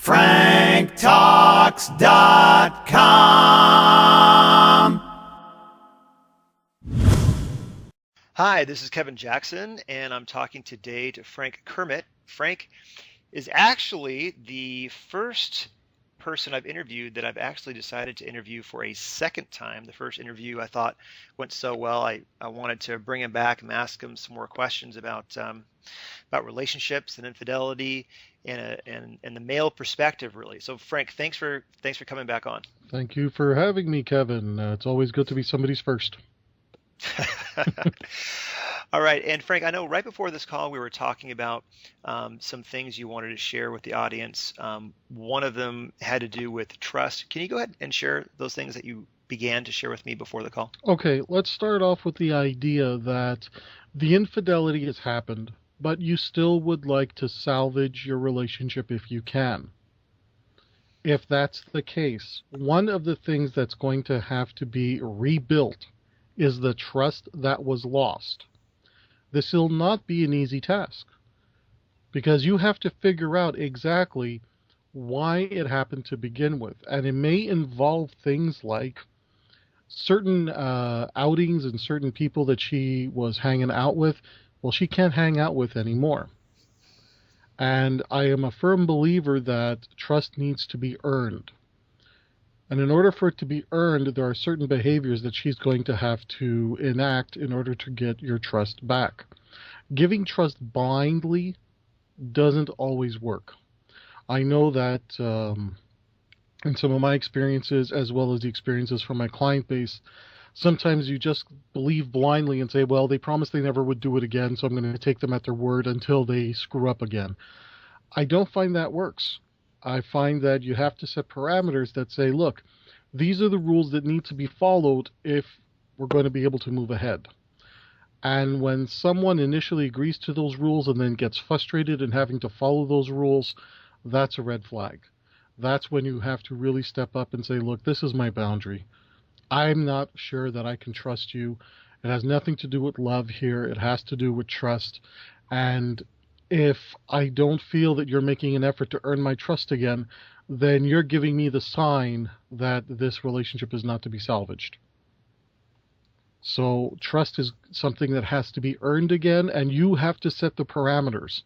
franktalks.com. Hi, this is Kevin Jackson, and I'm talking today to Frank Kermit. Frank is actually the first person I've interviewed that I've actually decided to interview for a second time. The first interview I thought went so well, I wanted to bring him back and ask him some more questions about relationships and infidelity and the male perspective, really. So, Frank, thanks for coming back on. Thank you for having me, Kevin. It's always good to be somebody's first. All right. And Frank, I know right before this call, we were talking about some things you wanted to share with the audience. One of them had to do with trust. Can you go ahead and share those things that you began to share with me before the call? Okay, let's start off with the idea that the infidelity has happened, but you still would like to salvage your relationship if you can. If that's the case, one of the things that's going to have to be rebuilt is the trust that was lost. This will not be an easy task because you have to figure out exactly why it happened to begin with. And it may involve things like certain outings and certain people that she was hanging out with, well, she can't hang out with anymore. And I am a firm believer that trust needs to be earned. And in order for it to be earned, there are certain behaviors that she's going to have to enact in order to get your trust back. Giving trust blindly doesn't always work. I know that in some of my experiences, as well as the experiences from my client base, sometimes you just believe blindly and say, well, they promised they never would do it again, so I'm going to take them at their word until they screw up again. I don't find that works. I find that you have to set parameters that say, look, these are the rules that need to be followed if we're going to be able to move ahead. And when someone initially agrees to those rules and then gets frustrated in having to follow those rules, that's a red flag. That's when you have to really step up and say, look, this is my boundary. I'm not sure that I can trust you. It has nothing to do with love here. It has to do with trust. And if I don't feel that you're making an effort to earn my trust again, then you're giving me the sign that this relationship is not to be salvaged. So trust is something that has to be earned again, and you have to set the parameters.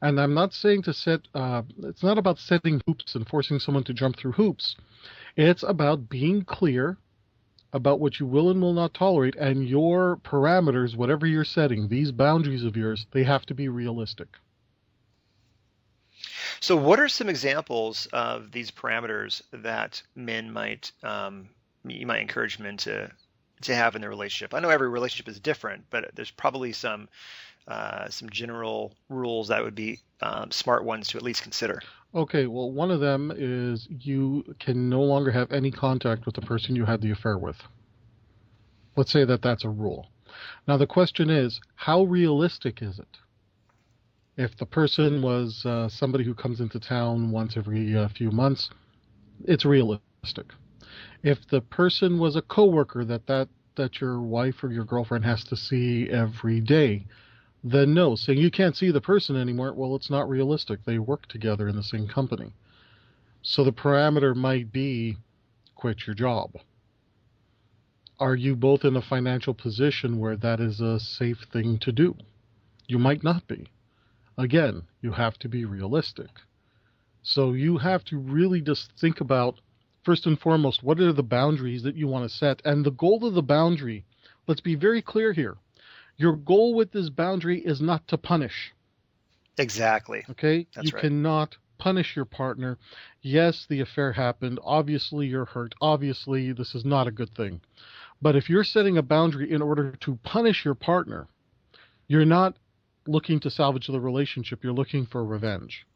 And I'm not saying to set, it's not about setting hoops and forcing someone to jump through hoops. It's about being clear about what you will and will not tolerate, and your parameters, whatever you're setting, these boundaries of yours, they have to be realistic. So what are some examples of these parameters that men might, you might encourage men to have in their relationship? I know every relationship is different, but there's probably some general rules that would be smart ones to at least consider. Okay, well, one of them is you can no longer have any contact with the person you had the affair with. Let's say that that's a rule. Now, the question is, how realistic is it? If the person was somebody who comes into town once every few months, it's realistic. If the person was a coworker that your wife or your girlfriend has to see every day, then no. Saying you can't see the person anymore, well, it's not realistic. They work together in the same company. So the parameter might be quit your job. Are you both in a financial position where that is a safe thing to do? You might not be. Again, you have to be realistic. So you have to really just think about, first and foremost, what are the boundaries that you want to set? And the goal of the boundary, let's be very clear here. Your goal with this boundary is not to punish. Exactly. Okay? That's you right. cannot punish your partner. Yes, the affair happened. Obviously, you're hurt. Obviously, this is not a good thing. But if you're setting a boundary in order to punish your partner, you're not looking to salvage the relationship. You're looking for revenge.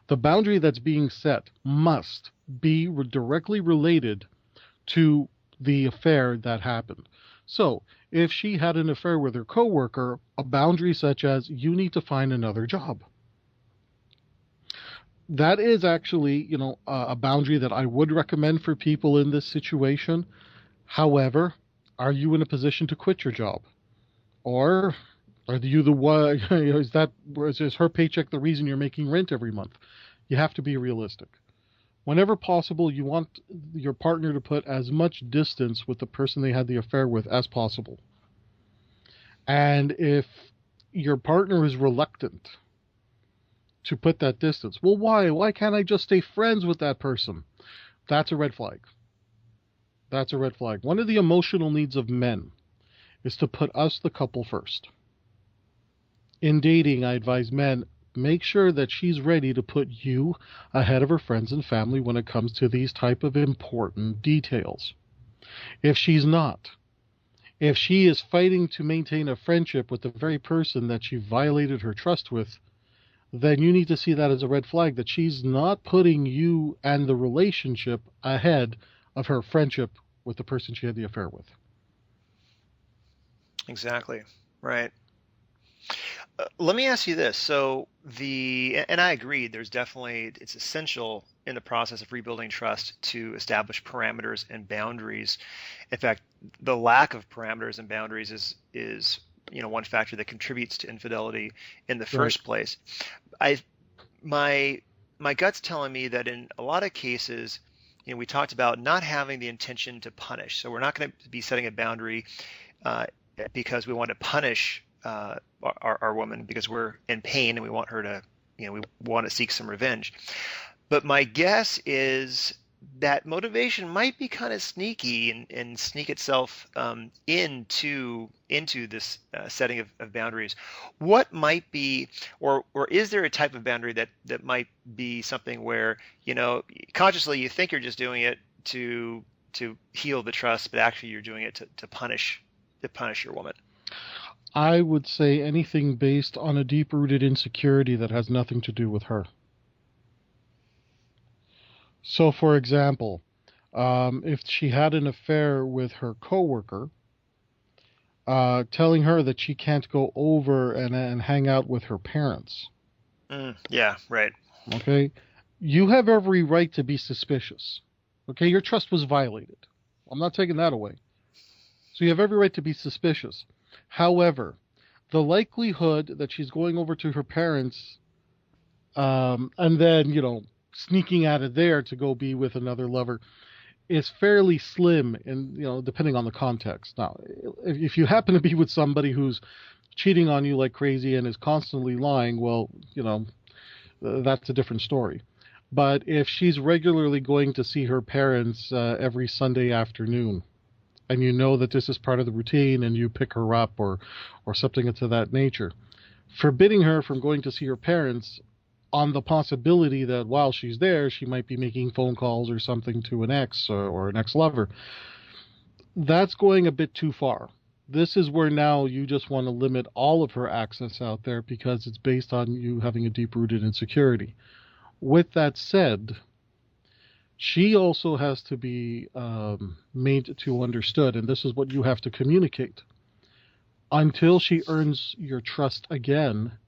The boundary that's being set must be directly related to the affair that happened. So, if she had an affair with her coworker, a boundary such as you need to find another job. That is actually, a boundary that I would recommend for people in this situation. However, are you in a position to quit your job? Or are you the one, is her paycheck the reason you're making rent every month? You have to be realistic. Whenever possible, you want your partner to put as much distance with the person they had the affair with as possible. And if your partner is reluctant to put that distance, well, why? Why can't I just stay friends with that person? That's a red flag. That's a red flag. One of the emotional needs of men is to put us, the couple, first. In dating, I advise men, make sure that she's ready to put you ahead of her friends and family when it comes to these type of important details. If she's not, if she is fighting to maintain a friendship with the very person that she violated her trust with, then you need to see that as a red flag, that she's not putting you and the relationship ahead of her friendship with the person she had the affair with. Exactly. Right. Let me ask you this. So and I agree, it's essential in the process of rebuilding trust to establish parameters and boundaries. In fact, the lack of parameters and boundaries is one factor that contributes to infidelity in the Right. first place. I my my gut's telling me that in a lot of cases, we talked about not having the intention to punish. So we're not going to be setting a boundary uh, because we want to punish our woman because we're in pain and we want her to, we want to seek some revenge. But my guess is that motivation might be kind of sneaky and sneak itself into this setting of boundaries. What might be, or is there a type of boundary that might be something where consciously you think you're just doing it to heal the trust, but actually you're doing it to punish your woman? I would say anything based on a deep-rooted insecurity that has nothing to do with her. So, for example, if she had an affair with her coworker, telling her that she can't go over and hang out with her parents, Yeah, right. okay, you have every right to be suspicious. Okay, your trust was violated. I'm not taking that away. So you have every right to be suspicious. However, the likelihood that she's going over to her parents and then, sneaking out of there to go be with another lover is fairly slim, and depending on the context. Now, if you happen to be with somebody who's cheating on you like crazy and is constantly lying, well, that's a different story. But if she's regularly going to see her parents every Sunday afternoon, and you know that this is part of the routine, and you pick her up or something to that nature, forbidding her from going to see her parents on the possibility that while she's there, she might be making phone calls or something to an ex or an ex-lover, that's going a bit too far. This is where now you just want to limit all of her access out there because it's based on you having a deep-rooted insecurity. With that said, she also has to be made to understood, and this is what you have to communicate. Until she earns your trust again,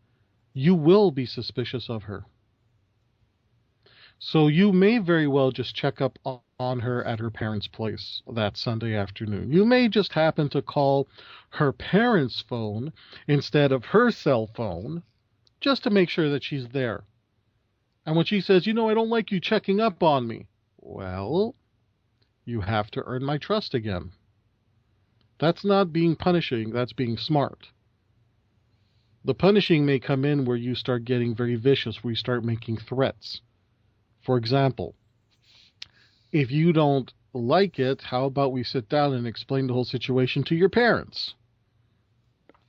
you will be suspicious of her. So you may very well just check up on her at her parents' place that Sunday afternoon. You may just happen to call her parents' phone instead of her cell phone just to make sure that she's there. And when she says, I don't like you checking up on me, well, you have to earn my trust again. That's not being punishing, that's being smart. The punishing may come in where you start getting very vicious, where you start making threats. For example, if you don't like it, how about we sit down and explain the whole situation to your parents?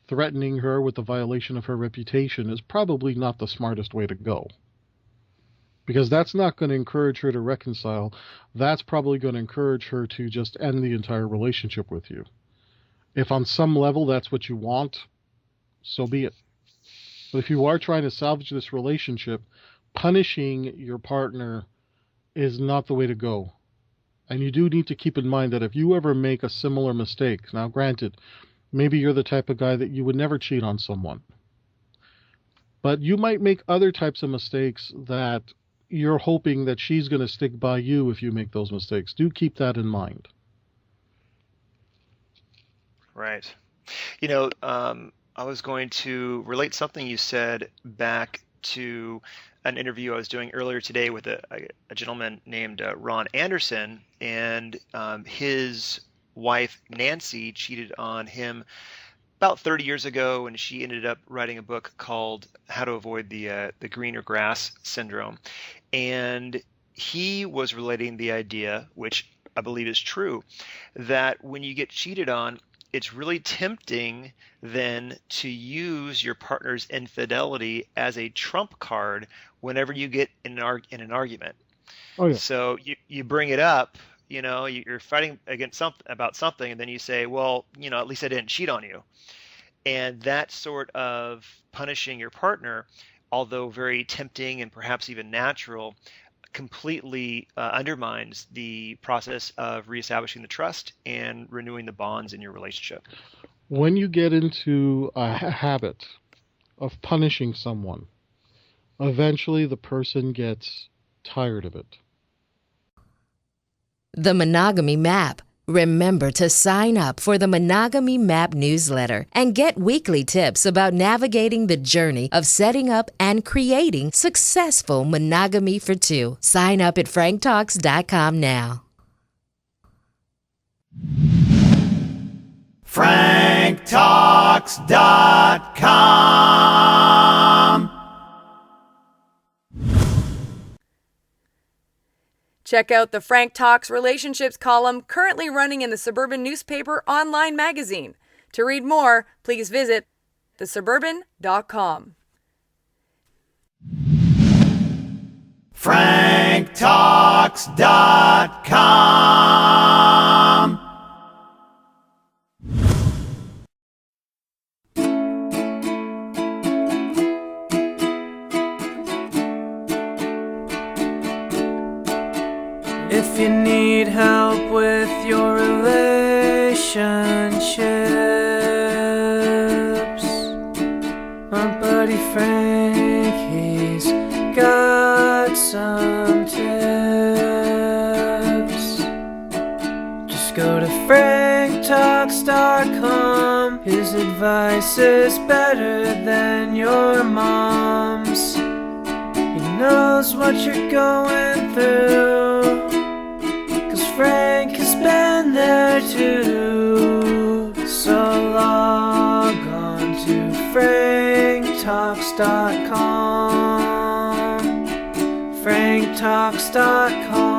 Threatening her with the violation of her reputation is probably not the smartest way to go. Because that's not going to encourage her to reconcile. That's probably going to encourage her to just end the entire relationship with you. If on some level that's what you want, so be it. But if you are trying to salvage this relationship, punishing your partner is not the way to go. And you do need to keep in mind that if you ever make a similar mistake, now granted, maybe you're the type of guy that you would never cheat on someone, but you might make other types of mistakes that you're hoping that she's going to stick by you if you make those mistakes. Do keep that in mind. Right. I was going to relate something you said back to an interview I was doing earlier today with a gentleman named Ron Anderson, and his wife Nancy cheated on him about 30 years ago, and she ended up writing a book called How to Avoid the Greener Grass Syndrome. And he was relating the idea, which I believe is true, that when you get cheated on, it's really tempting then to use your partner's infidelity as a trump card whenever you get in an argument. Oh, yeah. So you bring it up, you're fighting against about something, and then you say, well, at least I didn't cheat on you. And that sort of punishing your partner, although very tempting and perhaps even natural, completely undermines the process of reestablishing the trust and renewing the bonds in your relationship. When you get into a habit of punishing someone, eventually the person gets tired of it. The Monogamy Map. Remember to sign up for the Monogamy Map newsletter and get weekly tips about navigating the journey of setting up and creating successful monogamy for two. Sign up at franktalks.com now. franktalks.com. Check out the Frank Talks Relationships column currently running in the Suburban Newspaper online magazine. To read more, please visit thesuburban.com. franktalks.com. If you need help with your relationships, my buddy Frank, he's got some tips. Just go to franktalks.com. His advice is better than your mom's. He knows what you're going through, Frank has been there too. So log on to franktalks.com. franktalks.com.